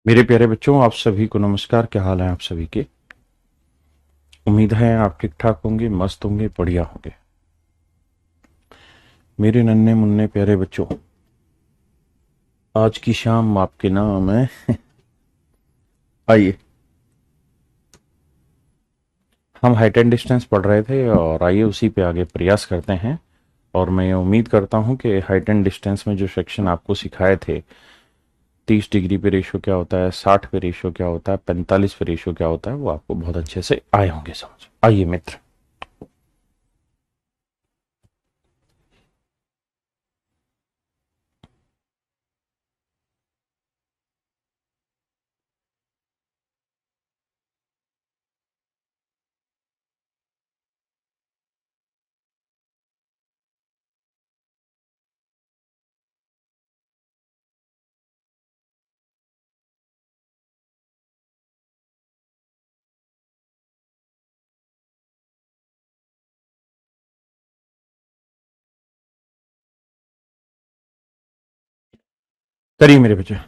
मेरे प्यारे बच्चों, आप सभी को नमस्कार। क्या हाल है आप सभी के? उम्मीद है आप ठीक ठाक होंगे, मस्त होंगे, बढ़िया होंगे। मेरे नन्हे मुन्ने प्यारे बच्चों, आज की शाम आपके नाम है। आइए, हम हाइट एंड डिस्टेंस पढ़ रहे थे और आइए उसी पे आगे प्रयास करते हैं। और मैं ये उम्मीद करता हूं कि हाइट एंड डिस्टेंस में जो सेक्शन आपको सिखाए थे, 30 डिग्री पे रेशियो क्या होता है, 60 पे रेशियो क्या होता है, 45 पे रेशियो क्या होता है, वो आपको बहुत अच्छे से आए होंगे समझ। आइए मित्र, करिए मेरे बच्चे।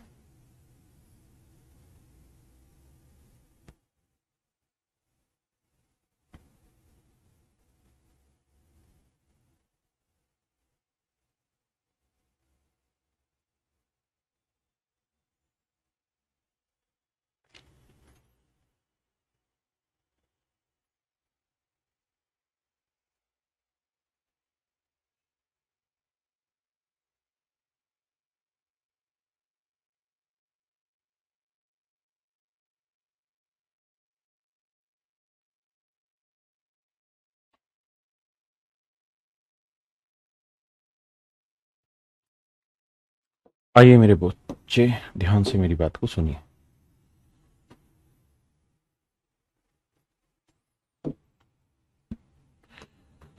आइए मेरे बच्चे, ध्यान से मेरी बात को सुनिए।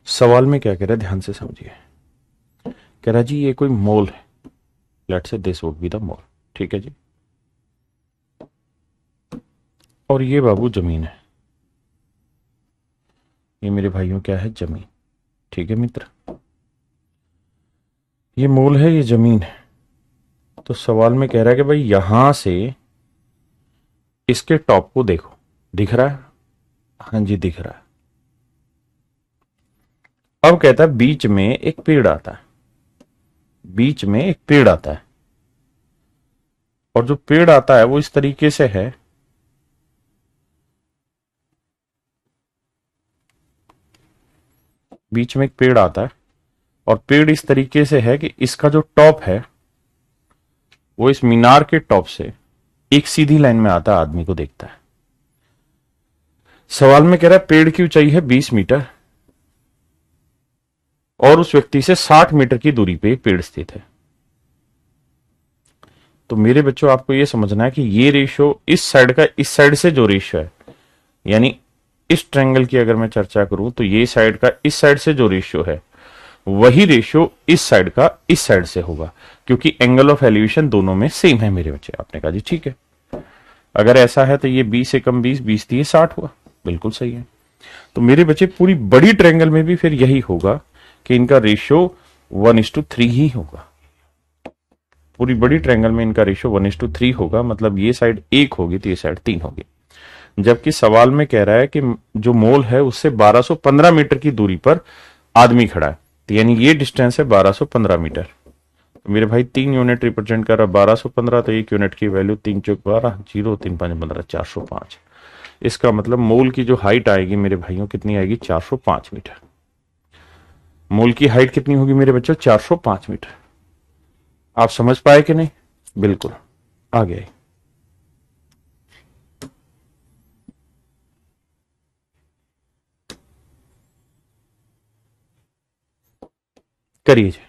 सवाल में क्या कह रहा है, ध्यान से समझिए। कह रहा है जी, ये कोई मॉल है। Let's say this would be the mall. ठीक है जी। और ये बाबू जमीन है। ये मेरे भाइयों क्या है? जमीन। ठीक है मित्र, ये मॉल है, ये जमीन है। तो सवाल में कह रहा है कि भाई यहां से इसके टॉप को देखो। दिख रहा है? हाँ जी, दिख रहा है। अब कहता है बीच में एक पेड़ आता है। बीच में एक पेड़ आता है, और जो पेड़ आता है वो इस तरीके से है। बीच में एक पेड़ आता है, और पेड़ इस तरीके से है कि इसका जो टॉप है वो इस मीनार के टॉप से एक सीधी लाइन में आता है, आदमी को देखता है। सवाल में कह रहा है पेड़ की ऊंचाई है 20 मीटर, और उस व्यक्ति से 60 मीटर की दूरी पे पेड़ स्थित है। तो मेरे बच्चों, आपको यह समझना है कि ये रेशियो इस साइड का इस साइड से जो रेशियो है, यानी इस ट्रायंगल की अगर मैं चर्चा करूं तो ये साइड का इस साइड से जो रेशियो है, वही रेशियो इस साइड का इस साइड से होगा। क्योंकि एंगल ऑफ एलिवेशन दोनों में सेम है मेरे बच्चे। आपने कहा जी ठीक है। अगर ऐसा है तो ये 20 एकम 20, 20 दिए 60 हुआ। बिल्कुल सही है। तो मेरे बच्चे, पूरी बड़ी ट्रायंगल में भी फिर यही होगा कि इनका रेशियो 1:3 ही होगा। पूरी बड़ी ट्रायंगल में इनका रेशियो 1:3 होगा, मतलब ये साइड 1 होगी तो ये साइड 3 होगी। जबकि सवाल में कह रहा है कि जो मोल है उससे 1215 मीटर की दूरी पर आदमी खड़ा है। तो यानी ये डिस्टेंस है 1215 मीटर। तो मेरे भाई 3 यूनिट रिप्रेजेंट कर रहा है 1215, तो 1 यूनिट की वैल्यू 3 × 12, 0, 3×5 = 405। इसका मतलब मोल की जो हाइट आएगी मेरे भाइयों, कितनी आएगी? 405 मीटर। मोल की हाइट कितनी होगी मेरे बच्चों? 405 मीटर। आप समझ पाए कि नहीं? बिल्कुल। आ गए। करिए जी।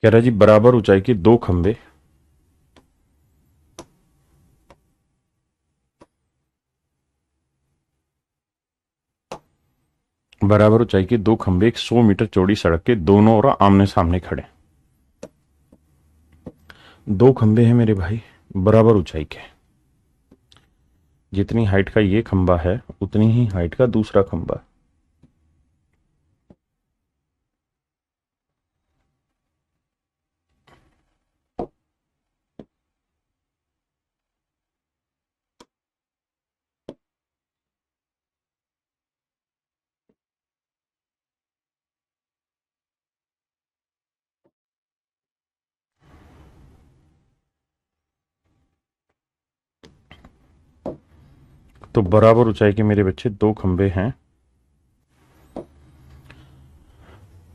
कह रहा है जी बराबर ऊंचाई के दो खंबे बराबर ऊंचाई के दो खंबे एक 100 मीटर चौड़ी सड़क के दोनों ओर आमने सामने खड़े। दो खंबे हैं मेरे भाई बराबर ऊंचाई के, जितनी हाइट का ये खंबा है उतनी ही हाइट का दूसरा खंबा। तो बराबर ऊंचाई के मेरे बच्चे दो खंबे हैं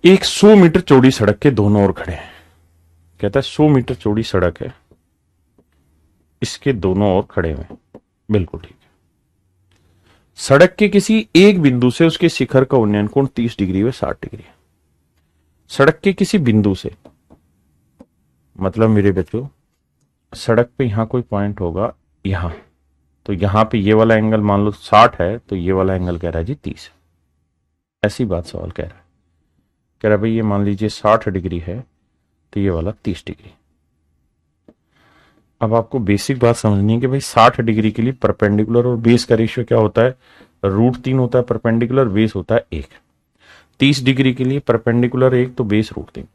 एक 100 मीटर चौड़ी सड़क के दोनों ओर खड़े हैं। कहता है 100 मीटर चौड़ी सड़क है, इसके दोनों ओर खड़े हुए। बिल्कुल ठीक है। सड़क के किसी एक बिंदु से उसके शिखर का उन्नयन कोण 30 डिग्री व 60 डिग्री है। सड़क के किसी बिंदु से मतलब मेरे बच्चों सड़क पे यहां कोई पॉइंट होगा यहां, तो यहां पे ये वाला एंगल मान लो 60 है, तो ये वाला एंगल कह रहा है जी 30। ऐसी बात सवाल कह रहा है। कह रहा है भाई ये मान लीजिए 60 डिग्री है तो ये वाला 30 डिग्री। अब आपको बेसिक बात समझनी है कि भाई 60 डिग्री के लिए परपेंडिकुलर और बेस का रेशियो क्या होता है, √3 होता है परपेंडिकुलर, बेस होता है 1। 30 डिग्री के लिए परपेंडिकुलर 1 तो बेस √3।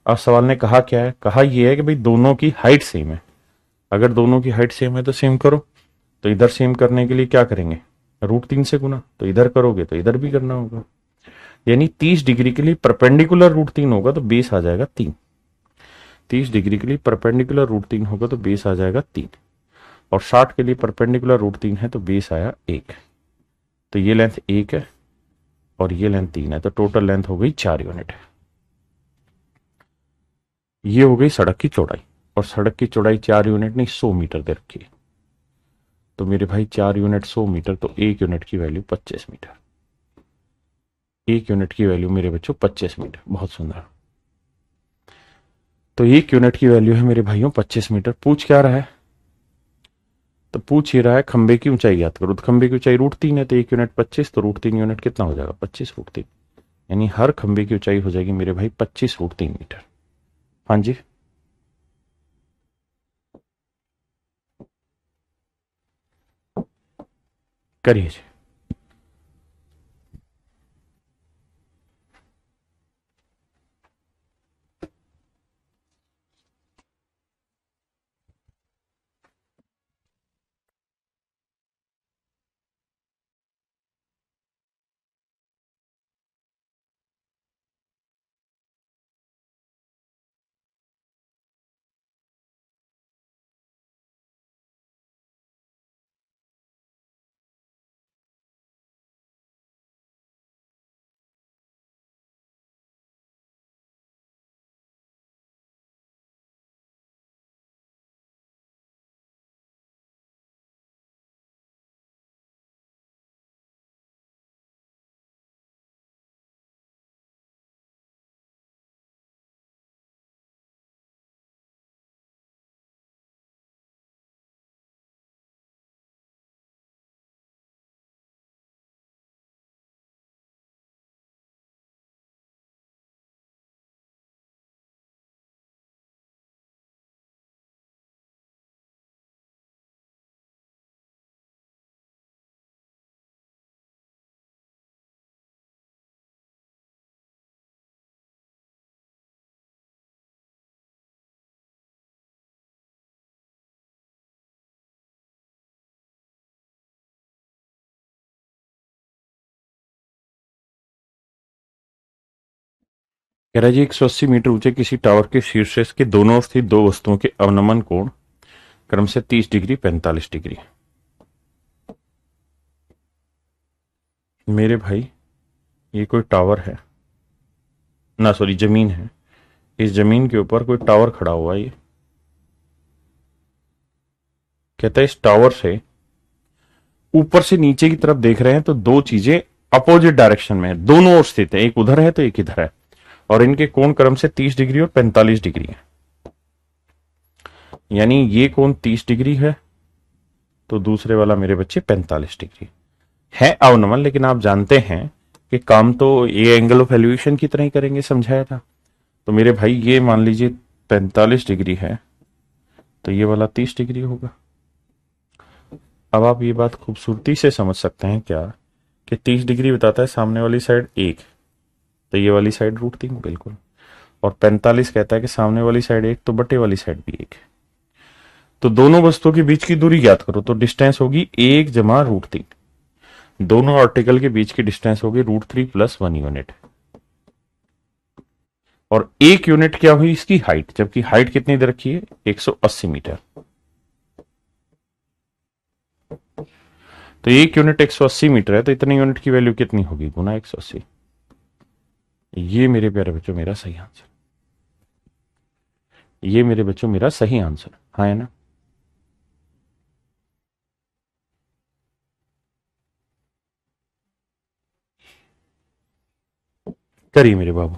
अब सवाल ने कहा क्या है, कहा यह है कि भाई दोनों की हाइट सेम है। अगर दोनों की हाइट सेम है तो सेम करो, तो इधर सेम करने के लिए क्या करेंगे, √3 से गुना, तो इधर करोगे तो इधर भी करना होगा। यानी 30 डिग्री के लिए परपेंडिकुलर √3 होगा तो बेस आ जाएगा 3। 30 डिग्री के लिए परपेंडिकुलर √3 होगा तो बेस आ जाएगा 3, और 60 के लिए परपेंडिकुलर √3 है तो बेस आया 1। तो ये लेंथ 1 है और ये लेंथ 3 है, तो टोटल लेंथ हो गई 4 यूनिट। ये हो गई सड़क की चौड़ाई, और सड़क की चौड़ाई 4 यूनिट नहीं 100 मीटर दे रखी है। तो मेरे भाई 4 यूनिट 100 मीटर, तो 1 यूनिट की वैल्यू 25 मीटर। 1 यूनिट की वैल्यू मेरे बच्चों 25 मीटर। बहुत सुंदर। तो 1 यूनिट की वैल्यू है मेरे भाइयों 25 मीटर। पूछ क्या रहा है, तो पूछ ही रहा है खंबे की ऊंचाई याद करो। तो खंबे की ऊंचाई √3 है, तो 1 यूनिट 25, तो √3 यूनिट कितना हो जाएगा 25 √3। यानी हर खंबे की ऊंचाई हो जाएगी मेरे भाई 25 √3 मीटर। हाँ जी, करिए जी। कह रहा है जी 180 मीटर ऊंचे किसी टावर के शीर्ष के दोनों ओर स्थित दो वस्तुओं के अवनमन कोण क्रम से 30 डिग्री 45 डिग्री। मेरे भाई ये कोई टावर है ना, सॉरी जमीन है। इस जमीन के ऊपर कोई टावर खड़ा हुआ है। ये कहता है इस टावर से ऊपर से नीचे की तरफ देख रहे हैं तो दो चीजें अपोजिट डायरेक्शन में है, दोनों ओर स्थित है, एक उधर है तो एक इधर है। और इनके कोण क्रम से 30 डिग्री और 45 डिग्री है, यानी ये कोण 30 डिग्री है तो दूसरे वाला मेरे बच्चे 45 डिग्री है अवनमन। लेकिन आप जानते हैं कि काम तो ये एंगल ऑफ एलिवेशन की तरह ही करेंगे, समझाया था। तो मेरे भाई ये मान लीजिए 45 डिग्री है तो ये वाला 30 डिग्री होगा। अब आप ये बात खूबसूरती से समझ सकते हैं क्या कि 30 डिग्री बताता है सामने वाली साइड 1, तो ये वाली साइड √3 बिल्कुल। और 45 कहता है कि सामने वाली साइड 1 तो बटे वाली साइड भी 1 है। तो दोनों वस्तुओं के बीच की दूरी ज्ञात करो, तो डिस्टेंस होगी 1 जमा √3। दोनों आर्टिकल के बीच की डिस्टेंस होगी √3 + 1 यूनिट। और 1 यूनिट क्या हुई इसकी हाइट, जबकि हाइट कितनी दे रखी है 180 मीटर। तो 1 यूनिट 180 मीटर है, तो इतने यूनिट की वैल्यू कितनी होगी गुना 180। ये मेरे प्यारे बच्चों मेरा सही आंसर, ये मेरे बच्चों मेरा सही आंसर, हाँ है ना। करिए मेरे बाबू।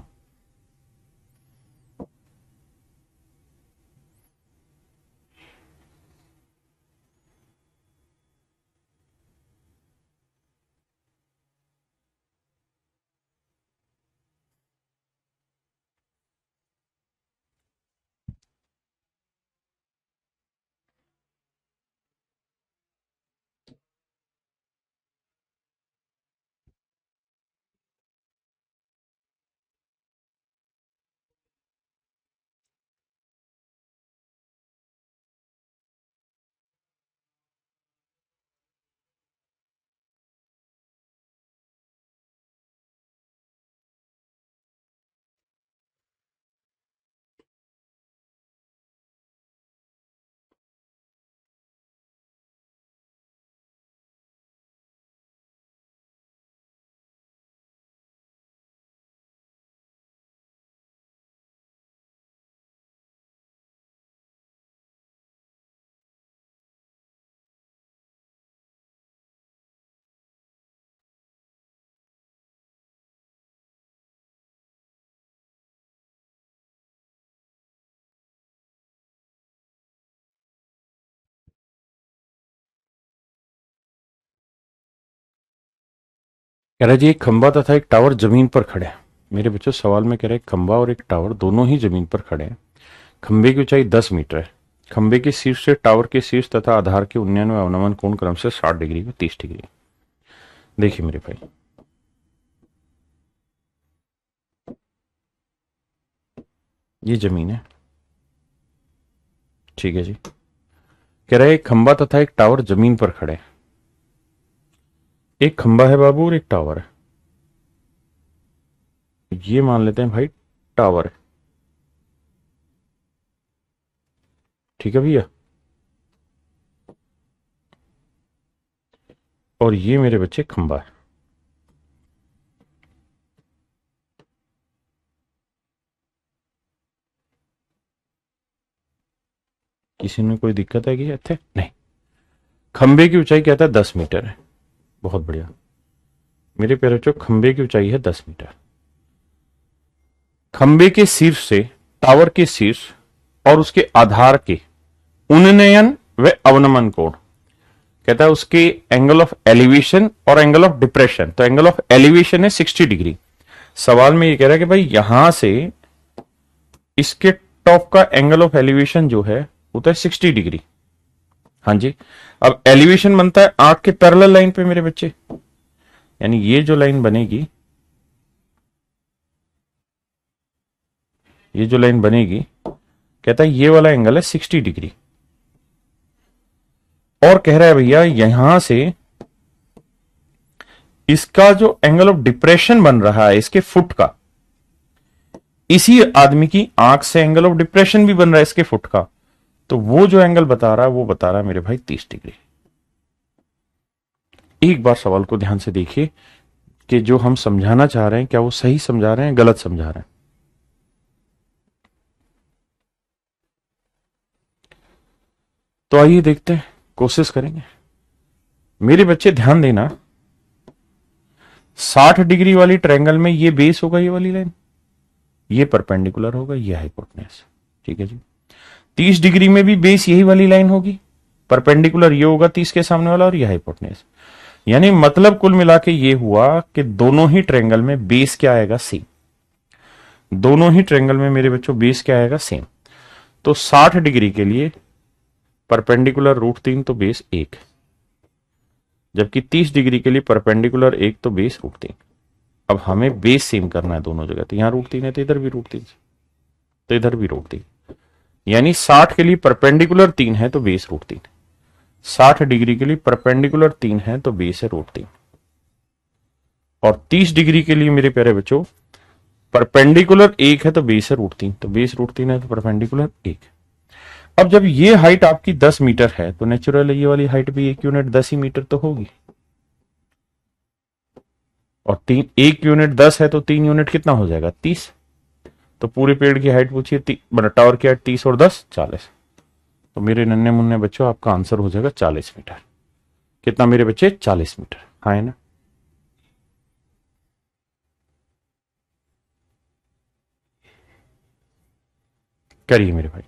कह रहा जी एक खंबा तथा एक टावर जमीन पर खड़े हैं। मेरे बच्चों सवाल में कह रहे हैं खंबा और एक टावर दोनों ही जमीन पर खड़े हैं। खंबे की ऊंचाई 10 मीटर है। खंबे के शीर्ष से टावर के शीर्ष तथा आधार के उन्नयन व अवनमन कोण क्रम से 60 डिग्री व 30 डिग्री। देखिए मेरे भाई, ये जमीन है, ठीक है जी। कह रहे एक खंबा तथा एक टावर जमीन पर खड़े हैं। एक खंबा है बाबू और एक टावर है। ये मान लेते हैं भाई टावर है, ठीक है भैया। और ये मेरे बच्चे खंबा है। किसी में कोई दिक्कत है कि इतने नहीं। खंबे की ऊंचाई कहता है 10 मीटर है, बहुत बढ़िया मेरे प्यारे बच्चों। खंबे की ऊंचाई है 10 मीटर। खंबे के शीर्ष से टावर के शीर्ष और उसके आधार के उन्नयन व अवनमन कोण कहता है उसके एंगल ऑफ एलिवेशन और एंगल ऑफ डिप्रेशन। तो एंगल ऑफ एलिवेशन है 60 डिग्री। सवाल में ये कह रहा है कि भाई यहां से इसके टॉप का एंगल ऑफ एलिवेशन जो है वो तो है 60 डिग्री। हाँ जी, अब एलिवेशन बनता है आंख के पैरेलल लाइन पे मेरे बच्चे, यानी ये जो लाइन बनेगी, ये जो लाइन बनेगी कहता है ये वाला एंगल है 60 डिग्री। और कह रहा है भैया यहां से इसका जो एंगल ऑफ डिप्रेशन बन रहा है इसके फुट का, इसी आदमी की आंख से एंगल ऑफ डिप्रेशन भी बन रहा है इसके फुट का, तो वो जो एंगल बता रहा है वो बता रहा है मेरे भाई 30 डिग्री। एक बार सवाल को ध्यान से देखिए कि जो हम समझाना चाह रहे हैं क्या वो सही समझा रहे हैं गलत समझा रहे हैं। तो आइए देखते हैं, कोशिश करेंगे। मेरे बच्चे ध्यान देना, 60 डिग्री वाली ट्रायंगल में ये बेस होगा ये वाली लाइन, ये परपेंडिकुलर होगा, ये हाइपोटेन्यूज। ठीक है जी। 30 डिग्री में भी बेस यही वाली लाइन होगी, परपेंडिकुलर ये होगा 30 के सामने वाला और ये हाइपोटेन्यूज। यानी मतलब कुल मिला के ये हुआ कि दोनों ही ट्रायंगल में बेस क्या आएगा, सेम। दोनों ही ट्रायंगल में मेरे बच्चों बेस क्या आएगा, सेम। तो 60 डिग्री के लिए परपेंडिकुलर √3 तो बेस 1, जबकि 30 डिग्री के लिए परपेंडिकुलर 1 तो बेस √3। अब हमें बेस सेम करना है दोनों जगह, तो यहां √3 है तो इधर भी √3, तो इधर भी √3। यानी 60 के लिए परपेंडिकुलर 3 है तो बेस √3, 60 डिग्री के लिए परपेंडिकुलर 3 है तो बेस है √3, और 30 डिग्री के लिए मेरे प्यारे बच्चों परपेंडिकुलर 1 है तो बेस है √3, तो बेस √3 है तो परपेंडिकुलर 1। अब जब ये हाइट आपकी 10 मीटर है तो नेचुरल ये वाली हाइट भी 1 यूनिट 10 ही मीटर तो होगी, और 1 यूनिट 10 है तो 3 यूनिट कितना हो जाएगा, 30। तो पूरे पेड़ की हाइट पूछिए, टावर की हाइट 30 और 10 40, तो मेरे नन्हे मुन्ने बच्चों आपका आंसर हो जाएगा 40 मीटर। कितना मेरे बच्चे, 40 मीटर। हाँ है ना। करिए मेरे भाई।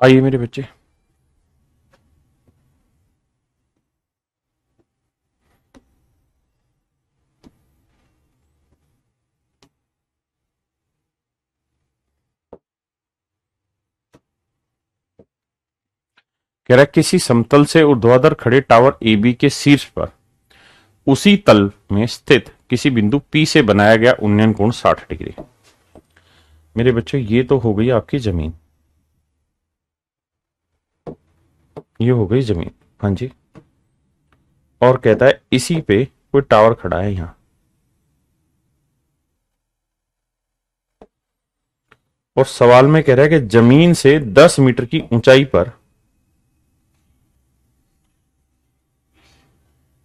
आइए मेरे बच्चे। कह रहा है किसी समतल से ऊर्ध्वाधर खड़े टावर AB के शीर्ष पर उसी तल में स्थित किसी बिंदु P से बनाया गया उन्नयन कोण 60 डिग्री। मेरे बच्चों ये तो हो गई आपकी जमीन, ये हो गई जमीन। हाँ जी। और कहता है इसी पे कोई टावर खड़ा है यहां, और सवाल में कह रहा है कि जमीन से 10 मीटर की ऊंचाई पर,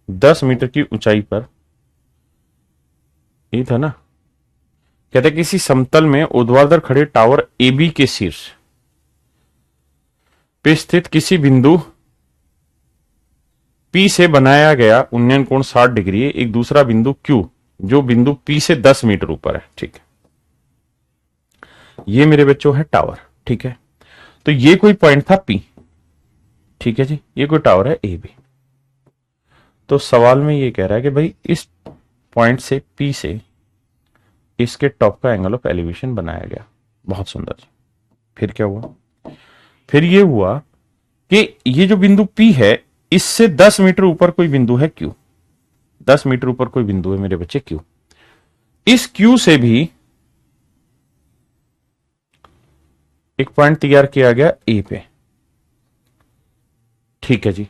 10 मीटर की ऊंचाई पर, ये था ना, कहते हैं किसी समतल में ऊर्ध्वाधर खड़े टावर AB के शीर्ष पे स्थित किसी बिंदु P से बनाया गया उन्नयन कोण 60 डिग्री है, एक दूसरा बिंदु Q जो बिंदु P से 10 मीटर ऊपर है। ठीक है, ये मेरे बच्चों है टावर। ठीक है, तो ये कोई पॉइंट था P। ठीक है जी, ये कोई टावर है AB। तो सवाल में ये कह रहा है कि भाई इस पॉइंट से P से इसके टॉप का एंगल ऑफ एलिवेशन बनाया गया। बहुत सुंदर जी। फिर क्या हुआ, फिर ये हुआ कि ये जो बिंदु P है इससे 10 मीटर ऊपर कोई बिंदु है Q, 10 मीटर ऊपर कोई बिंदु है मेरे बच्चे Q। इस Q से भी एक पॉइंट तैयार किया गया A पे। ठीक है जी,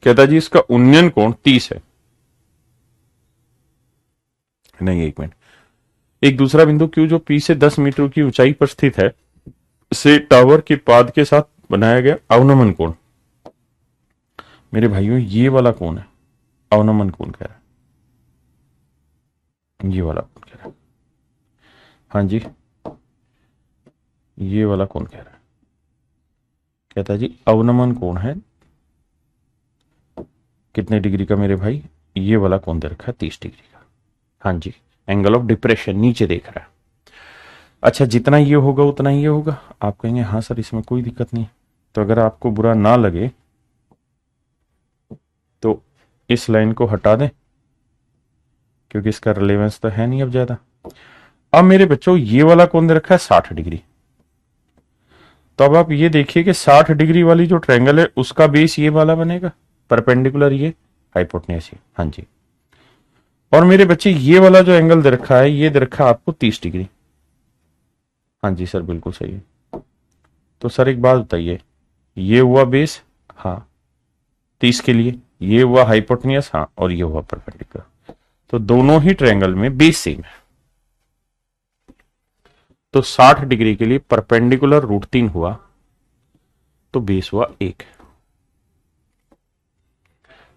कहता जी इसका उन्नयन कोण 30 है। नहीं, एक मिनट, एक दूसरा बिंदु Q जो P से 10 मीटर की ऊंचाई पर स्थित है से टावर के पाद के साथ बनाया गया अवनमन कोण। मेरे भाइयों ये वाला कोण है अवनमन कोण कह रहा है, ये वाला कोण कह रहा है। हाँ जी, ये वाला कोण कह रहा है, कहता है जी अवनमन कोण है कितने डिग्री का मेरे भाई, ये वाला कोण दे रखा है 30 डिग्री का। हाँ जी, एंगल ऑफ डिप्रेशन नीचे देख रहा है। अच्छा, जितना ये होगा उतना ये होगा। आप कहेंगे हाँ सर इसमें कोई दिक्कत नहीं। तो अगर आपको बुरा ना लगे तो इस लाइन को हटा दें, क्योंकि इसका रिलेवेंस तो है नहीं अब ज्यादा। अब मेरे बच्चों ये वाला कौन दे रखा है 60 डिग्री। तो अब आप ये देखिए कि 60 डिग्री वाली जो ट्रायंगल है उसका बेस ये वाला बनेगा, परपेंडिकुलर ये, हाइपोटेन्यूज ये। हाँ जी। और मेरे बच्चे ये वाला जो एंगल दे रखा है ये दे रखा है आपको 30 डिग्री। हाँ जी सर बिल्कुल सही है। तो सर एक बात बताइए, ये हुआ बेस, हाँ 30 के लिए, ये हुआ हाइपोटेन्यूज, हाँ, और ये हुआ परपेंडिकुलर। तो दोनों ही ट्रायंगल में बेस सेम है। तो 60 डिग्री के लिए परपेंडिकुलर √3 हुआ तो बेस हुआ 1,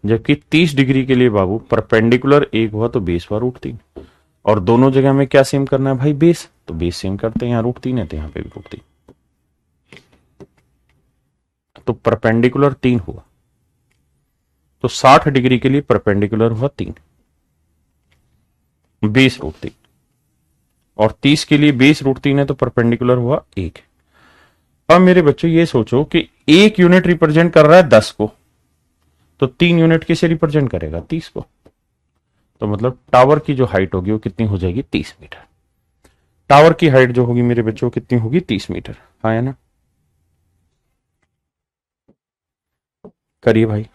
जबकि 30 डिग्री के लिए बाबू परपेंडिकुलर 1 हुआ तो बेस हुआ √3। और दोनों जगह में क्या सेम करना है भाई, बेस। तो बेस सेम करते हैं, यहां √3 है तो यहां पे भी √3। तो परपेंडिकुलर 3 हुआ, तो 60 डिग्री के लिए परपेंडिकुलर हुआ 3, बेस √3। और 30 के लिए बेस √3 है तो परपेंडिकुलर हुआ 1। अब मेरे बच्चों ये सोचो कि 1 यूनिट रिप्रेजेंट कर रहा है 10 को, तो 3 यूनिट किसे रिप्रेजेंट करेगा, 30 को। तो मतलब टावर की जो हाइट होगी वो कितनी हो जाएगी, 30 मीटर। टावर की हाइट जो होगी मेरे बच्चों कितनी होगी, 30 मीटर। हाँ है ना, करिए भाई।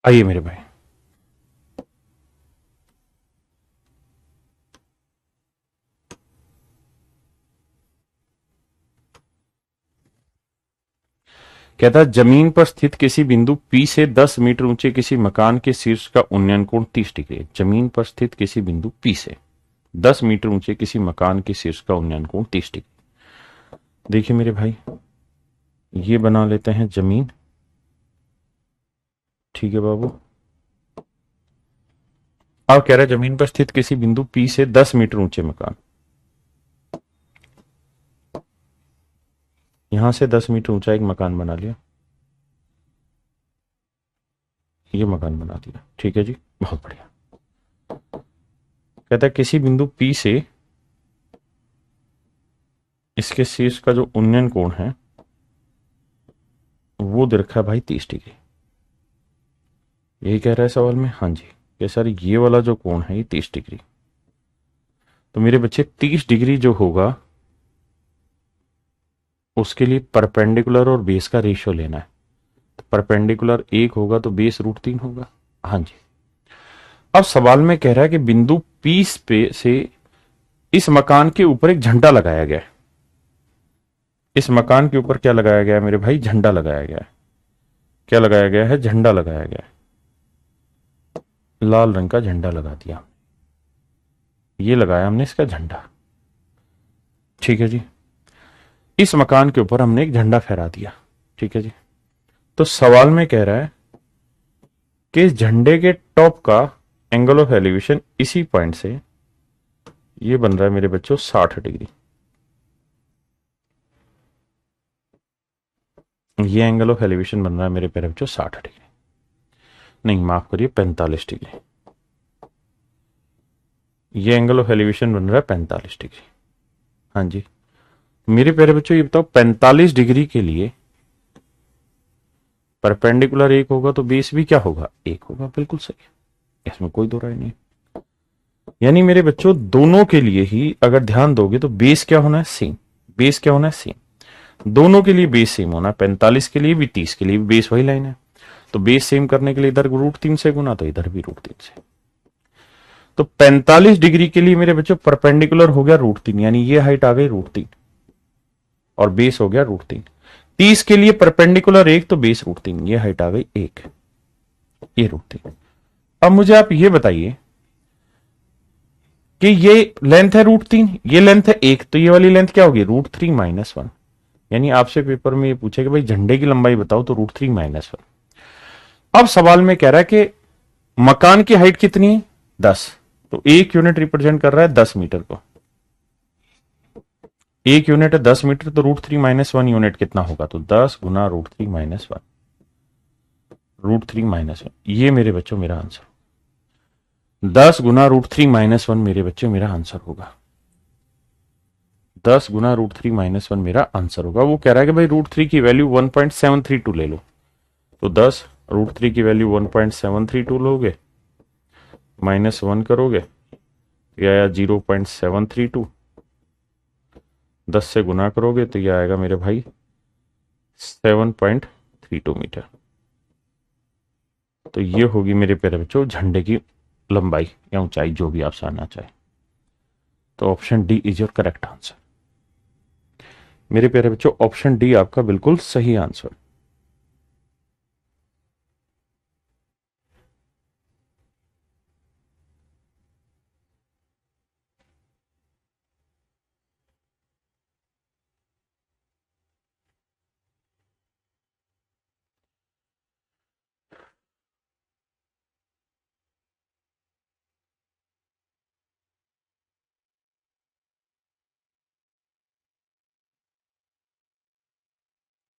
आइए मेरे भाई। कहता है जमीन पर स्थित किसी बिंदु P से 10 मीटर ऊंचे किसी मकान के शीर्ष का उन्नयन कोण 30 डिग्री है। जमीन पर स्थित किसी बिंदु P से 10 मीटर ऊंचे किसी मकान के शीर्ष का उन्नयन कोण 30 डिग्री। देखिए मेरे भाई, ये बना लेते हैं जमीन, ठीक है बाबू। अब कह रहा है जमीन पर स्थित किसी बिंदु P से 10 मीटर ऊंचे मकान, यहां से 10 मीटर ऊंचा एक मकान बना लिया, ये मकान बना दिया, ठीक है जी, बहुत बढ़िया। कहता है किसी बिंदु P से इसके शीर्ष का जो उन्नयन कोण है वो दे रखा है भाई 30 डिग्री। यही कह रहा है सवाल में, हाँ जी। कि सर ये वाला जो कोण है ये 30 डिग्री। तो मेरे बच्चे 30 डिग्री जो होगा उसके लिए परपेंडिकुलर और बेस का रेशियो लेना है। तो परपेंडिकुलर 1 होगा तो बेस √3 होगा। हाँ जी। अब सवाल में कह रहा है कि बिंदु P पे से इस मकान के ऊपर एक झंडा लगाया गया है। इस मकान के ऊपर क्या लगाया गया है मेरे भाई, झंडा लगाया गया है। क्या लगाया गया है, झंडा लगाया गया है। लाल रंग का झंडा लगा दिया, ये लगाया हमने इसका झंडा, ठीक है जी। इस मकान के ऊपर हमने एक झंडा फहरा दिया, ठीक है जी। तो सवाल में कह रहा है कि इस झंडे के टॉप का एंगल ऑफ एलिवेशन इसी पॉइंट से ये बन रहा है मेरे बच्चों 60 डिग्री। ये एंगल ऑफ एलिवेशन बन रहा है मेरे प्यारे बच्चों 60 डिग्री, नहीं माफ करिए 45 डिग्री। ये एंगल ऑफ एलिवेशन बन रहा है 45 डिग्री। हाँ जी, मेरे प्यारे बच्चों ये बताओ 45 डिग्री के लिए परपेंडिकुलर एक होगा तो बेस भी क्या होगा, एक होगा। बिल्कुल सही, इसमें कोई दो राय नहीं। यानी मेरे बच्चों दोनों के लिए ही अगर ध्यान दोगे तो बेस क्या होना है, सेम। बेस क्या होना है, सेम। दोनों के लिए बेस सेम होना है, 45 के लिए भी 30 के लिए भी बेस वही लाइन है। तो बेस सेम करने के लिए इधर √3 से गुना, तो इधर भी √3 से। तो 45 डिग्री के लिए मेरे बच्चों परपेंडिकुलर हो गया √3, यानी ये हाइट आ गई √3 और बेस हो गया √3। 30 के लिए परपेंडिकुलर एक तो बेस √3, ये हाइट आ गई एक, ये √3। अब मुझे आप ये बताइए कि ये लेंथ है √3, ये लेंथ है एक, तो ये वाली लेंथ क्या होगी, √3 - 1। यानी आपसे पेपर में ये पूछे कि भाई झंडे की लंबाई बताओ, तो √3 - 1। अब सवाल में कह रहा है कि मकान की हाइट कितनी है, 10। तो एक यूनिट रिप्रेजेंट कर रहा है 10 मीटर को। एक यूनिट है 10 मीटर, तो √3 - 1 यूनिट कितना होगा, तो 10 गुना √3 - 1। √3 - 1, ये मेरे बच्चों मेरा आंसर। 10 गुना √3 - 1 मेरे बच्चों मेरा आंसर होगा। 10 गुना √3 - 1 मेरा आंसर होगा। वो कह रहा है कि भाई √3 की वैल्यू 1.732 ले लो। तो 10 √3 की वैल्यू 1.732 लोगे, -1 करोगे, ये आया 0.732। 10 से गुना करोगे तो ये आएगा मेरे भाई 7.32 मीटर। तो ये होगी मेरे प्यारे बच्चों झंडे की लंबाई या ऊंचाई, जो भी आप जानना चाहे। तो option D is your correct answer. मेरे प्यारे बच्चों ऑप्शन डी आपका बिल्कुल सही आंसर।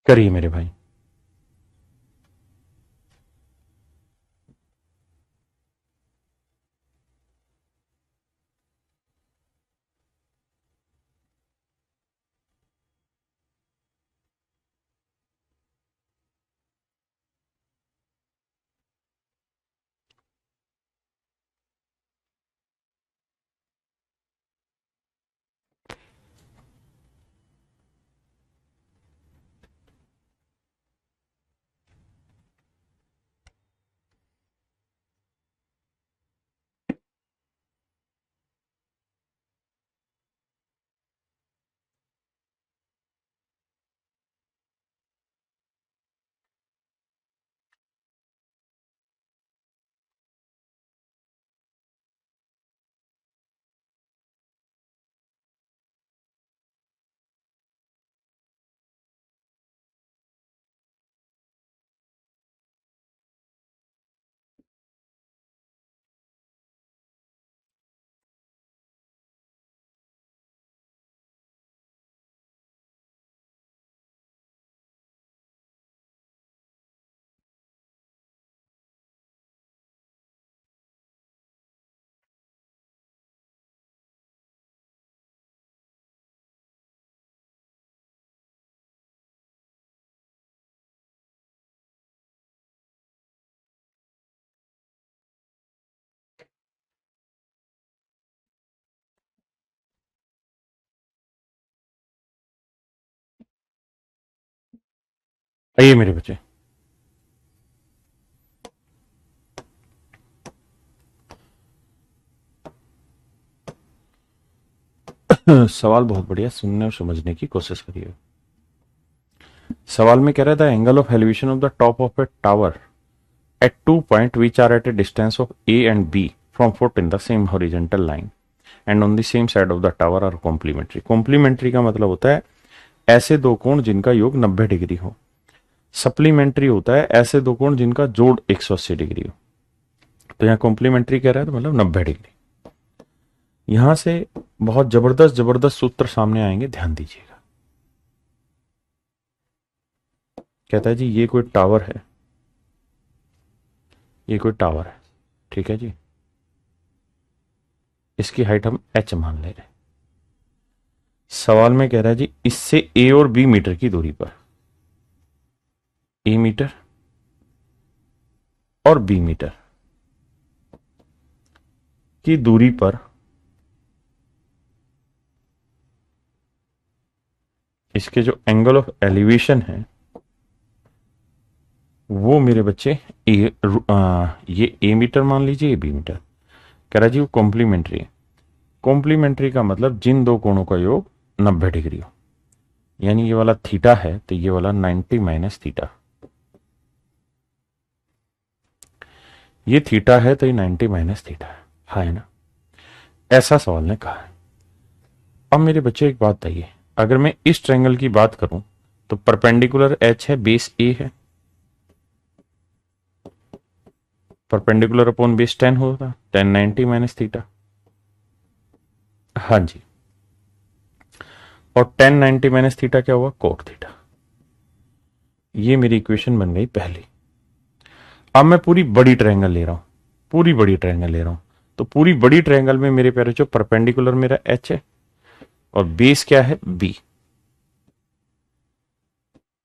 करिए मेरे भाई। आइए मेरे बच्चे, सवाल बहुत बढ़िया, सुनने और समझने की कोशिश करिए। सवाल में कह रहा था angle of elevation of the top of A tower at two points which are at a distance of A and B from foot in the same horizontal line and on the same side of the tower are complementary। complementary का मतलब होता है ऐसे दो कोण जिनका योग 90 degree हो। सप्लीमेंट्री होता है ऐसे दो कोण जिनका जोड़ 180 डिग्री हो। तो यहाँ कॉम्प्लीमेंट्री कह रहा है तो मतलब 90 डिग्री। यहां से बहुत जबरदस्त जबरदस्त सूत्र सामने आएंगे, ध्यान दीजिएगा। कहता है जी ये कोई टावर है, ये कोई टावर है, ठीक है जी। इसकी हाइट हम h मान ले रहे। सवाल में कह रहा है जी इससे a और b मीटर की दूरी पर, a मीटर और b मीटर की दूरी पर इसके जो एंगल ऑफ एलिवेशन है वो मेरे बच्चे ये a मीटर मान लीजिए, ये b मीटर। कह रहा जी वो कॉम्प्लीमेंट्री है। कॉम्प्लीमेंट्री का मतलब जिन दो कोणों का योग 90 डिग्री हो, यानी ये वाला थीटा है तो ये वाला 90 माइनस थीटा, ये थीटा है तो ये 90 माइनस थीटा है ना। ऐसा सवाल ने कहा है। अब मेरे बच्चे एक बात बताइए, अगर मैं इस ट्रायंगल की बात करूं तो परपेंडिकुलर h है, बेस a है, परपेंडिकुलर अपॉन बेस 10 होगा, 10 90 माइनस थीटा। हाँ जी, और 10 90 माइनस थीटा क्या हुआ, कोट थीटा। ये मेरी इक्वेशन बन गई पहली। अब मैं पूरी बड़ी ट्रायंगल ले रहा हूं, पूरी बड़ी ट्रायंगल ले रहा हूं, तो पूरी बड़ी ट्रायंगल में मेरे प्यारे जो परपेंडिकुलर मेरा h है और बेस क्या है b,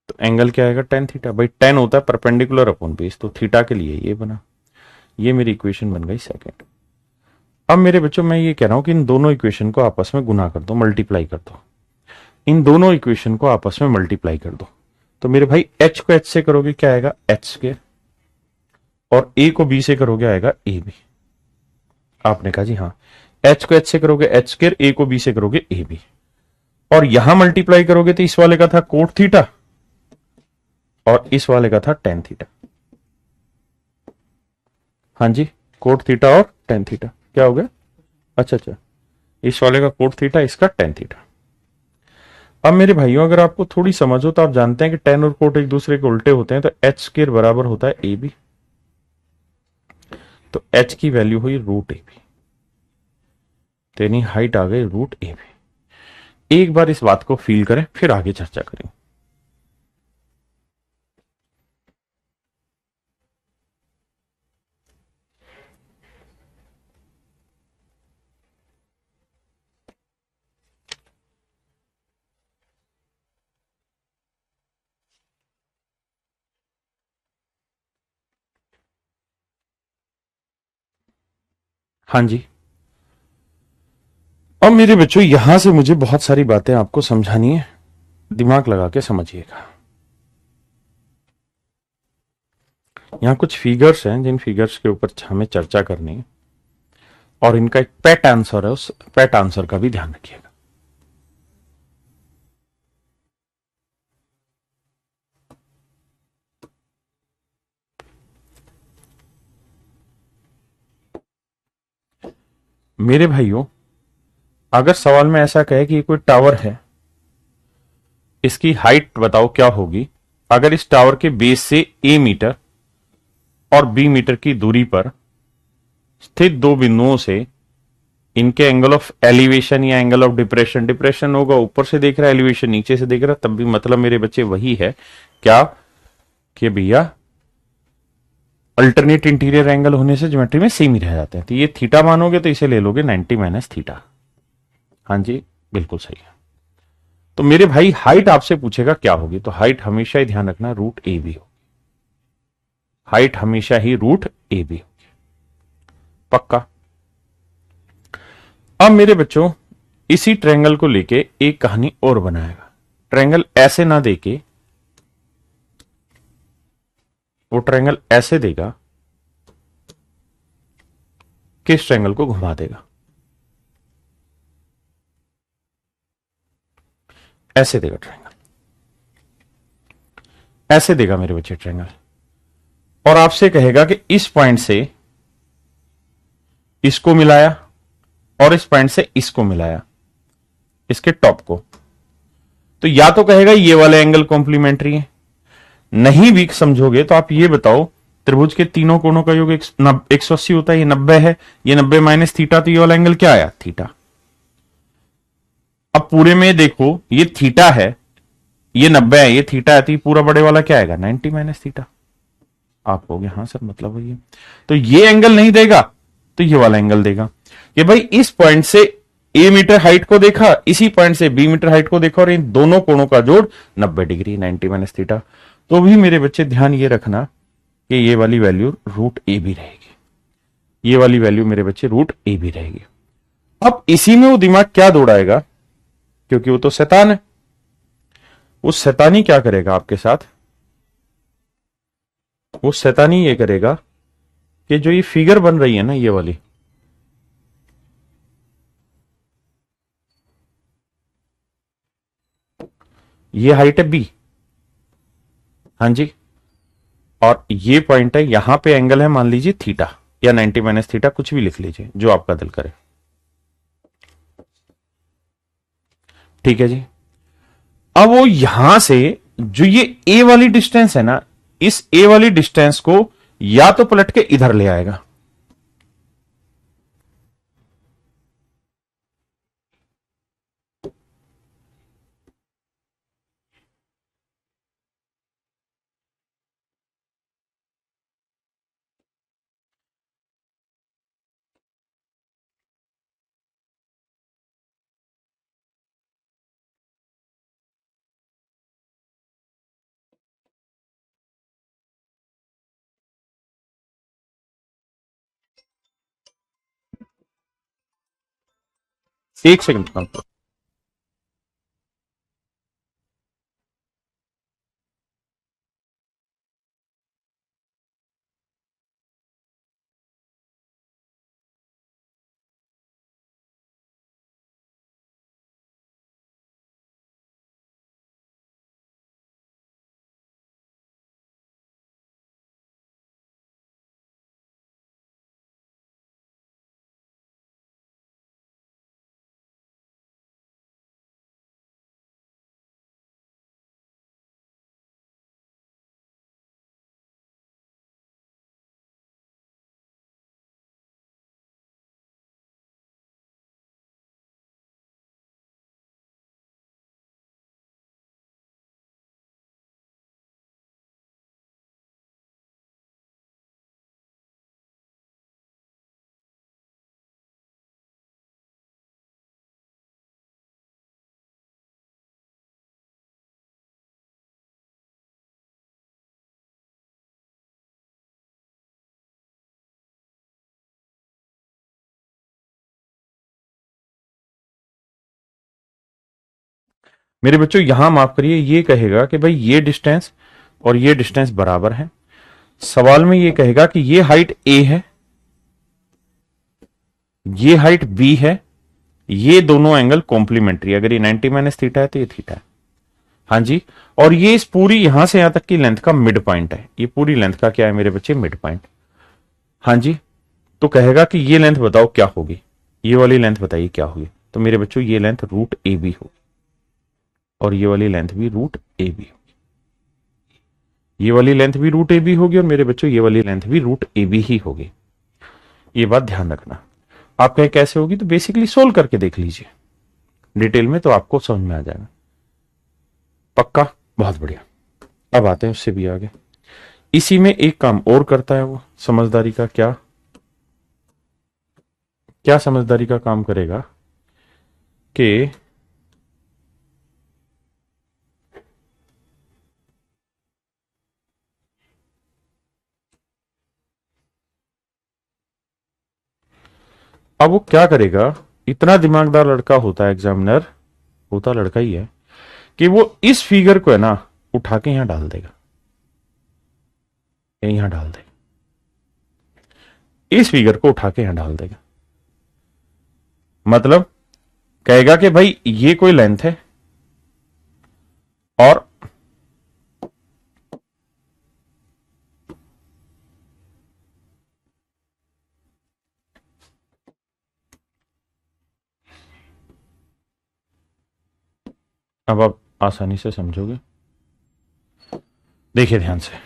तो एंगल क्या आएगा tan थीटा। भाई tan होता है परपेंडिकुलर अपॉन बेस, तो थीटा के लिए ये बना। ये मेरी इक्वेशन बन गई सेकंड। अब मेरे बच्चों मैं ये कह रहा हूं कि इन दोनों इक्वेशन को आपस में गुना कर दो, मल्टीप्लाई कर दो। इन दोनों इक्वेशन को आपस में मल्टीप्लाई कर दो, तो मेरे भाई h को h से करोगे क्या आएगा h स्क्वायर, और a को b से करोगे आएगा a b। आपने कहा जी हाँ, h को h से करोगे h स्क्वायर, a को b से करोगे a b, और यहां मल्टीप्लाई करोगे तो इस वाले का था कोट थीटा और इस वाले का था tan थीटा। हाँ जी, कोट थीटा और tan थीटा क्या हो गया, अच्छा, इस वाले का कोट थीटा, इसका tan थीटा। अब मेरे भाइयों अगर आपको थोड़ी समझ हो तो आप जानते हैं कि tan और कोट एक दूसरे के उल्टे होते हैं, तो h स्क्वायर बराबर होता है ab, तो h की वैल्यू हुई रूट ab, तो यानी हाइट आ गई रूट ab। एक बार इस बात को फील करें फिर आगे चर्चा करें। हाँ जी, अब मेरे बच्चों यहां से मुझे बहुत सारी बातें आपको समझानी है, दिमाग लगा के समझिएगा। यहां कुछ फिगर्स हैं जिन फिगर्स के ऊपर हमें चर्चा करनी है, और इनका एक पेट आंसर है, उस पेट आंसर का भी ध्यान रखिएगा। मेरे भाइयों अगर सवाल में ऐसा कहे कि ये कोई टावर है, इसकी हाइट बताओ क्या होगी अगर इस टावर के बेस से a मीटर और b मीटर की दूरी पर स्थित दो बिंदुओं से इनके एंगल ऑफ एलिवेशन या एंगल ऑफ डिप्रेशन, डिप्रेशन होगा ऊपर से देख रहा है, एलिवेशन नीचे से देख रहा है, तब भी मतलब मेरे बच्चे वही है क्या कि भैया अल्टरनेट इंटीरियर एंगल होने से ज्योमेट्री में सेम ही रह जाते हैं। तो ये थीटा मानोगे तो इसे ले लोगे 90 माइनस थीटा। हाँ जी बिल्कुल सही है। तो मेरे भाई हाइट आपसे पूछेगा क्या होगी, तो हाइट हमेशा ही ध्यान रखना रूट ए बी होगी, हाइट हमेशा ही रूट ए बी होगी, पक्का। अब मेरे बच्चों इसी ट्रायंगल को लेके एक कहानी और बनाएगा। ट्रायंगल ऐसे ना देके वो ट्रायंगल ऐसे देगा कि इस ट्रायंगल को घुमा देगा, ऐसे देगा ट्रायंगल, ऐसे देगा मेरे बच्चे ट्रायंगल, और आपसे कहेगा कि इस पॉइंट से इसको मिलाया और इस पॉइंट से इसको मिलाया, इसके टॉप को, तो या तो कहेगा ये वाले एंगल कॉम्प्लीमेंट्री है, नहीं भी समझोगे तो आप ये बताओ त्रिभुज के तीनों कोणों का योग 180 होता है, ये 90 है, ये 90 माइनस थीटा, तो ये वाला एंगल क्या आया थीटा। अब पूरे में देखो ये थीटा है, ये 90 है, ये थीटा है, तो ये पूरा बड़े वाला क्या आएगा 90 माइनस थीटा। आप कहोगे हाँ सर मतलब वही है, तो ये एंगल नहीं देगा तो ये वाला एंगल देगा। कि भाई इस पॉइंट से ए मीटर हाइट को देखा, इसी पॉइंट से बी मीटर हाइट को देखा, और इन दोनों कोणों का जोड़ 90 डिग्री, 90 माइनस थीटा। तो भी मेरे बच्चे ध्यान ये रखना कि ये वाली वैल्यू रूट ए भी रहेगी, ये वाली वैल्यू मेरे बच्चे रूट ए भी रहेगी। अब इसी में वो दिमाग क्या दौड़ाएगा, क्योंकि वो तो शैतान है, वो शैतानी क्या करेगा आपके साथ, वो शैतानी ये करेगा कि जो ये फिगर बन रही है ना, ये वाली, ये हाइट है बी, हाँ जी, और ये पॉइंट है, यहां पे एंगल है मान लीजिए थीटा या 90 माइनस थीटा, कुछ भी लिख लीजिए जो आपका दिल करे, ठीक है जी। अब वो यहां से जो ये ए वाली डिस्टेंस है ना, इस ए वाली डिस्टेंस को या तो पलट के इधर ले आएगा, एक सेकंड काम करो। मेरे बच्चों यहां माफ करिए, ये कहेगा कि भाई ये डिस्टेंस और ये डिस्टेंस बराबर है, सवाल में ये कहेगा कि ये हाइट ए है, ये हाइट बी है, ये दोनों एंगल कॉम्प्लीमेंट्री, अगर ये 90 माइनस थीटा है तो ये थीटा है, हाँ जी, और ये इस पूरी यहां से यहां तक की लेंथ का मिड पॉइंट है, ये पूरी लेंथ का क्या है मेरे बच्चे, मिड पॉइंट, हाँ जी। तो कहेगा कि ये लेंथ बताओ क्या होगी, ये वाली लेंथ बताइए क्या होगी, तो मेरे बच्चों ये लेंथ रूट ए बी होगी, और ये वाली लेंथ भी रूट ए बी होगी, ये वाली लेंथ भी रूट ए बी होगी, और मेरे बच्चों ये वाली लेंथ भी रूट ए बी ही होगी। ये बात ध्यान रखना। आप कहें कैसे होगी, तो बेसिकली सोल्व करके देख लीजिए डिटेल में, तो आपको समझ में आ जाएगा, पक्का, बहुत बढ़िया। अब आते हैं उससे भी आगे, इसी में एक काम और करता है वो समझदारी का, क्या क्या समझदारी का काम करेगा कि अब वो क्या करेगा, इतना दिमागदार लड़का होता है एग्जामिनर, होता लड़का ही है, कि वो इस फिगर को है ना उठा के यहां डाल देगा, यहां डाल देगा, इस फिगर को उठा के यहां डाल देगा, मतलब कहेगा कि भाई ये कोई लेंथ है, और अब आप आसानी से समझोगे, देखिए ध्यान से।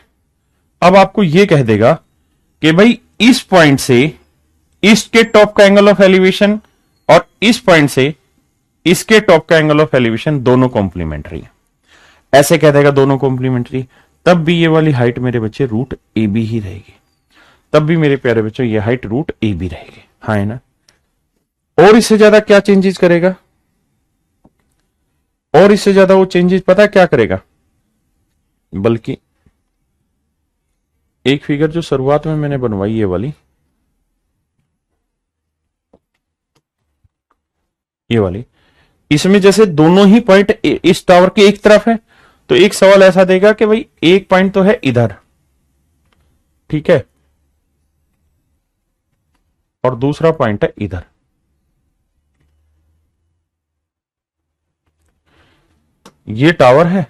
अब आपको यह कह देगा कि भाई इस पॉइंट से इसके टॉप का एंगल ऑफ एलिवेशन और इस पॉइंट से इसके टॉप का एंगल ऑफ एलिवेशन दोनों कॉम्प्लीमेंट्री है, ऐसे कह देगा दोनों कॉम्प्लीमेंट्री, तब भी ये वाली हाइट मेरे बच्चे रूट ए बी ही रहेगी, तब भी मेरे प्यारे बच्चों ये हाइट रूट ए बी रहेगी, हाँ है ना। और इससे ज्यादा क्या चेंजेस करेगा, और इससे ज्यादा वो चेंजेस पता है क्या करेगा, बल्कि एक फिगर जो शुरुआत में मैंने बनवाई ये वाली, ये वाली, इसमें जैसे दोनों ही पॉइंट इस टावर के एक तरफ है, तो एक सवाल ऐसा देगा कि भाई एक पॉइंट तो है इधर, ठीक है, और दूसरा पॉइंट है इधर। ये टावर है,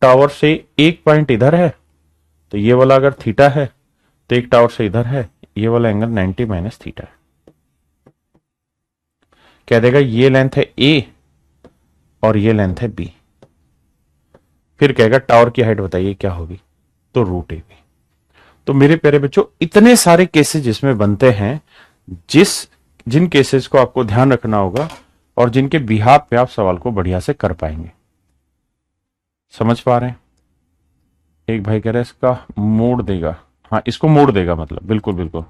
टावर से एक पॉइंट इधर है, तो ये वाला अगर थीटा है तो एक टावर से इधर है, ये वाला एंगल 90 माइनस थीटा है। कह देगा ये लेंथ है ए और ये लेंथ है बी, फिर कहेगा टावर की हाइट बताइए क्या होगी, तो रूट ए बी। तो मेरे प्यारे बच्चों इतने सारे केसेस जिसमें बनते हैं, जिन केसेस को आपको ध्यान रखना होगा और जिनके बिहाफ पे आप सवाल को बढ़िया से कर पाएंगे। समझ पा रहे हैं? एक भाई कह रहा है इसका मोड़ देगा, हाँ इसको मोड़ देगा मतलब, बिल्कुल बिल्कुल।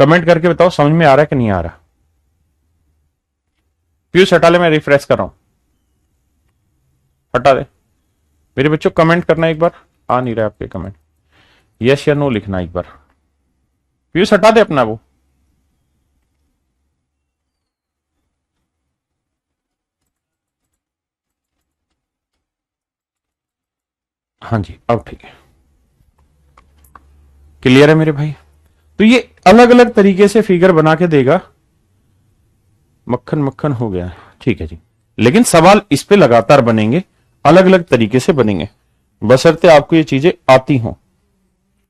कमेंट करके बताओ समझ में आ रहा है कि नहीं आ रहा। पीयूष हटा ले, मैं रिफ्रेश कर रहा हूं, हटा दे। मेरे बच्चों कमेंट करना एक बार, आ नहीं रहा आपके कमेंट, यस या नो लिखना एक बार। पीयूष हटा दे अपना वो। हाँ जी अब ठीक है, क्लियर है मेरे भाई। तो ये अलग अलग तरीके से फिगर बना के देगा। मक्खन मक्खन हो गया, ठीक है जी। लेकिन सवाल इस पे लगातार बनेंगे, अलग अलग तरीके से बनेंगे, बशर्ते आपको ये चीजें आती हों।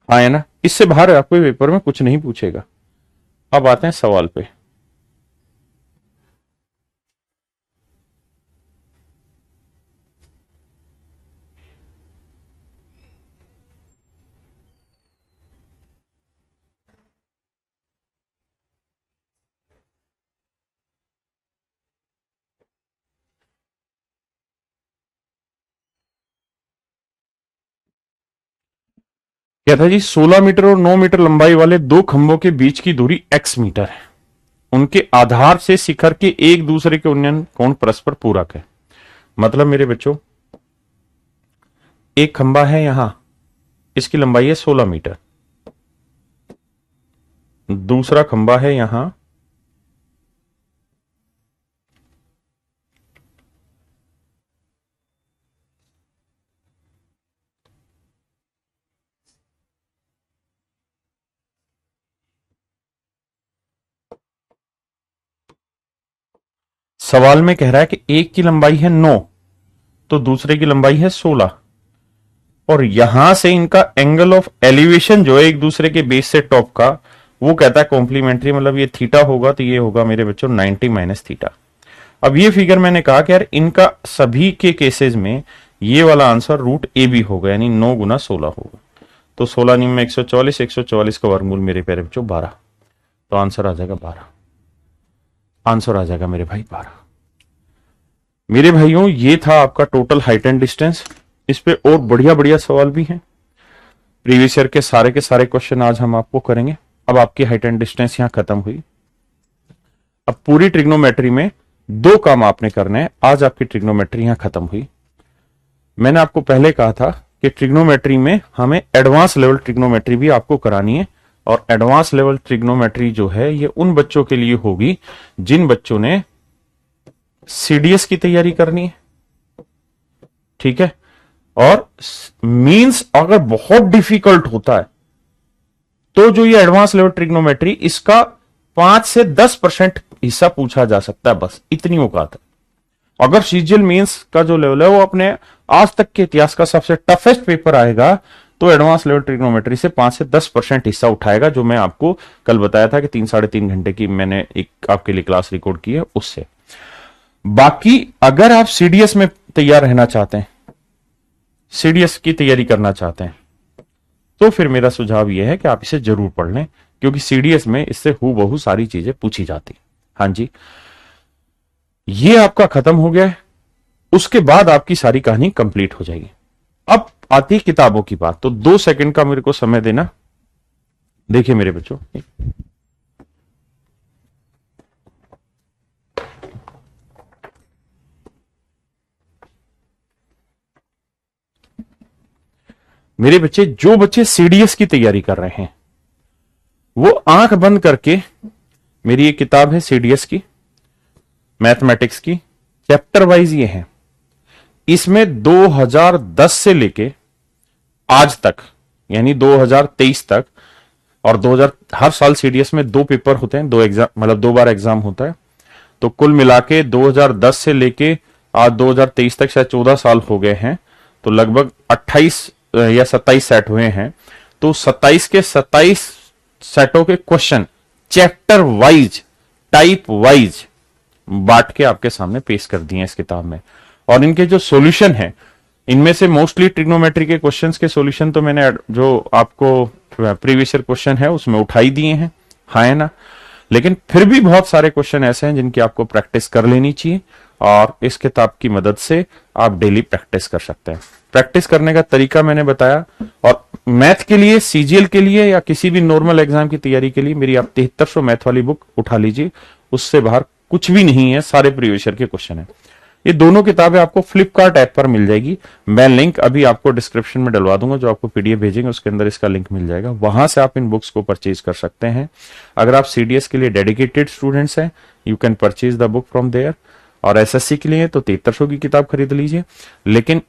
हाँ है ना, इससे बाहर आपको पेपर में कुछ नहीं पूछेगा। अब आते हैं सवाल पे। क्या था जी, 16 मीटर और 9 मीटर लंबाई वाले दो खंभों के बीच की दूरी x मीटर है। उनके आधार से शिखर के एक दूसरे के उन्नयन कोण परस्पर पूरक है। मतलब मेरे बच्चों, एक खंभा है यहां, इसकी लंबाई है 16 मीटर, दूसरा खंभा है यहां, सवाल में कह रहा है कि एक की लंबाई है 9 तो दूसरे की लंबाई है 16, और यहां से इनका एंगल ऑफ एलिवेशन जो है एक दूसरे के बेस से टॉप का, वो कहता है कॉम्प्लीमेंट्री, मतलब ये थीटा होगा तो ये होगा मेरे बच्चों 90 माइनस थीटा। अब ये फिगर मैंने कहा कि यार इनका सभी के केसेस में ये वाला आंसर रूट ए बी होगा, यानी 9 गुना 16 होगा। तो 16 निम में 144, 144 का वर्गमूल मेरे प्यारे बच्चों 12, तो आंसर आ जाएगा 12, आंसर आ जाएगा मेरे भाई 12। मेरे भाइयों ये था आपका टोटल हाइट एंड डिस्टेंस। इस पे और बढ़िया बढ़िया सवाल भी हैं, प्रीवियस ईयर के सारे क्वेश्चन आज हम आपको करेंगे। अब आपकी हाइट एंड डिस्टेंस यहां खत्म हुई। अब पूरी ट्रिग्नोमेट्री में दो काम आपने करने हैं। आज आपकी ट्रिग्नोमेट्री यहां खत्म हुई। मैंने आपको पहले कहा था कि ट्रिग्नोमेट्री में हमें एडवांस लेवल ट्रिग्नोमेट्री भी आपको करानी है, और एडवांस लेवल ट्रिग्नोमेट्री जो है ये उन बच्चों के लिए होगी जिन बच्चों ने सीडीएस की तैयारी करनी है, ठीक है। और मींस अगर बहुत डिफिकल्ट होता है तो जो ये एडवांस लेवल ट्रिग्नोमेट्री, इसका 5 से 10% हिस्सा पूछा जा सकता है, बस इतनी औकात है। अगर सीजीएल मींस का जो लेवल है वो अपने आज तक के इतिहास का सबसे टफेस्ट पेपर आएगा, तो एडवांस लेवल ट्रिग्नोमेट्री से 5 से 10% हिस्सा उठाएगा, जो मैं आपको कल बताया था कि 3-3.5 घंटे की मैंने एक आपके लिए क्लास रिकॉर्ड की है उससे। बाकी अगर आप सीडीएस में तैयार रहना चाहते हैं, सीडीएस की तैयारी करना चाहते हैं, तो फिर मेरा सुझाव यह है कि आप इसे जरूर पढ़ लें, क्योंकि सीडीएस में इससे हूबहू सारी चीजें पूछी जाती। हाँ जी, ये आपका खत्म हो गया है। उसके बाद आपकी सारी कहानी कंप्लीट हो जाएगी। अब आती किताबों की बात, तो 2 सेकंड का मेरे को समय देना। देखिए मेरे बच्चों, मेरे बच्चे, जो बच्चे सीडीएस की तैयारी कर रहे हैं वो आंख बंद करके, मेरी एक किताब है सीडीएस की, मैथमेटिक्स की, चैप्टर वाइज ये है। इसमें 2010 से लेके आज तक, यानी 2023 तक, और 2000, हर साल सीडीएस में 2 पेपर होते हैं, 2 एग्जाम, मतलब 2 बार एग्जाम होता है। तो कुल मिला के 2010 से लेके आज 2023 तक शायद 14 साल हो गए हैं, तो लगभग 28 या 27 सेट हुए हैं। तो 27 के 27 सेटों के question chapter wise, type wise बांट के आपके सामने पेश कर दिए हैं इस किताब में। और इनके जो सॉल्यूशन है, इनमें से मोस्टली ट्रिग्नोमेट्री के क्वेश्चंस के सॉल्यूशन तो मैंने जो आपको प्रीवियस ईयर क्वेश्चन है उसमें उठाई दिए हैं, हाँ है ना। लेकिन फिर भी बहुत सारे क्वेश्चन ऐसे हैं जिनकी आपको प्रैक्टिस कर लेनी चाहिए, और इस किताब की मदद से आप डेली प्रैक्टिस कर सकते हैं। प्रैक्टिस करने का तरीका मैंने बताया, और मैथ के लिए, सीजीएल के लिए या किसी भी नॉर्मल एग्जाम की तैयारी के लिए मेरी आप 7300 मैथ वाली बुक उठा लीजिए, उससे बाहर कुछ भी नहीं है, सारे प्रीवियस ईयर के क्वेश्चन है। ये दोनों किताबें आपको फ्लिपकार्ट ऐप पर मिल जाएगी, मैं लिंक अभी आपको डिस्क्रिप्शन में डलवा दूंगा, जो आपको पीडीएफ भेजेंगे उसके अंदर इसका लिंक मिल जाएगा, वहां से आप इन बुक्स को परचेज कर सकते हैं। अगर आप सीडीएस के लिए डेडिकेटेड स्टूडेंट्स हैं, you can purchase the book from there, और एसएससी के लिए तो 7300 की किताब खरीद लीजिए। लेकिन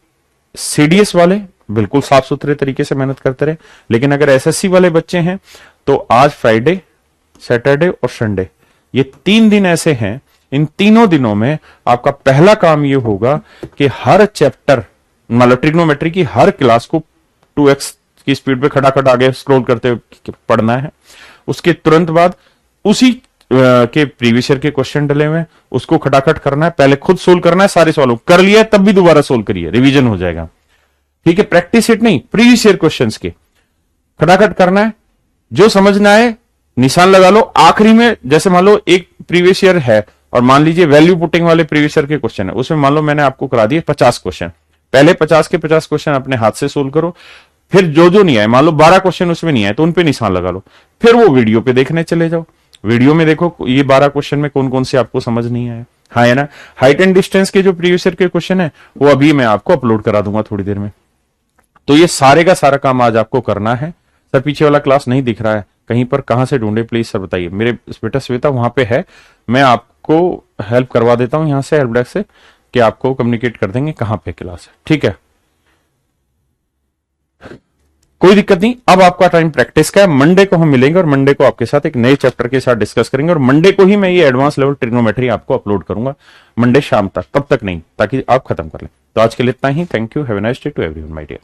सीडीएस वाले बिल्कुल साफ सुथरे तरीके से मेहनत करते रहे। लेकिन अगर एसएससी वाले बच्चे हैं तो आज फ्राइडे, सैटरडे और संडे, ये 3 दिन ऐसे हैं, इन तीनों दिनों में आपका पहला काम ये होगा कि हर चैप्टर, मतलब ट्रिग्नोमेट्री की हर क्लास को 2x की स्पीड पे खटाखट आगे स्क्रॉल करते हुए पढ़ना है। उसके तुरंत बाद उसी के प्रीवियस ईयर के क्वेश्चन डले हुए हैं, उसको खटाखट करना है, पहले खुद सोल्व करना है, सारे सॉल्व कर लिया तब भी दोबारा सोल्व करिए, रिवीजन हो जाएगा, ठीक है। प्रैक्टिस सेट नहीं, प्रीवियस ईयर क्वेश्चंस के खटाखट करना है, जो समझना है निशान लगा लो। आखिरी में जैसे मान लो एक प्रीवियस ईयर है और मान लीजिए वैल्यू पुटिंग वाले प्रीवियस ईयर के क्वेश्चन है, उसमें मान लो मैंने आपको करा दिए 50 क्वेश्चन, पहले 50 के 50 क्वेश्चन अपने हाथ से सोल्व करो, फिर जो नहीं आए, मान लो 12 क्वेश्चन उसमें नहीं आए तो उन पे निशान लगा लो, फिर वो वीडियो पे देखने चले जाओ, वीडियो में देखो ये 12 क्वेश्चन में कौन कौन से आपको समझ नहीं आए, हाँ है ना। हाइट एंड डिस्टेंस के जो प्रीवियस ईयर के क्वेश्चन है वो अभी मैं आपको अपलोड करा दूंगा थोड़ी देर में। तो ये सारे का सारा काम आज आपको करना है। सर पीछे वाला क्लास नहीं दिख रहा है कहीं पर, कहां से ढूंढे प्लीज सर बताइए। मेरे बेटा श्वेता वहां पे है, मैं आपको हेल्प करवा देता हूं यहां से हेल्प डेस्क से, कि आपको कम्युनिकेट कर देंगे कहां पे क्लास है, ठीक है, कोई दिक्कत नहीं। अब आपका टाइम प्रैक्टिस का है, मंडे को हम मिलेंगे और मंडे को आपके साथ एक नए चैप्टर के साथ डिस्कस करेंगे, और मंडे को ही मैं ये एडवांस लेवल ट्रिग्नोमेट्री आपको अपलोड करूंगा, मंडे शाम तक, कब तक नहीं, ताकि आप खत्म कर लें। तो आज के लिए इतना ही, thank you, have a nice day to everyone my dear.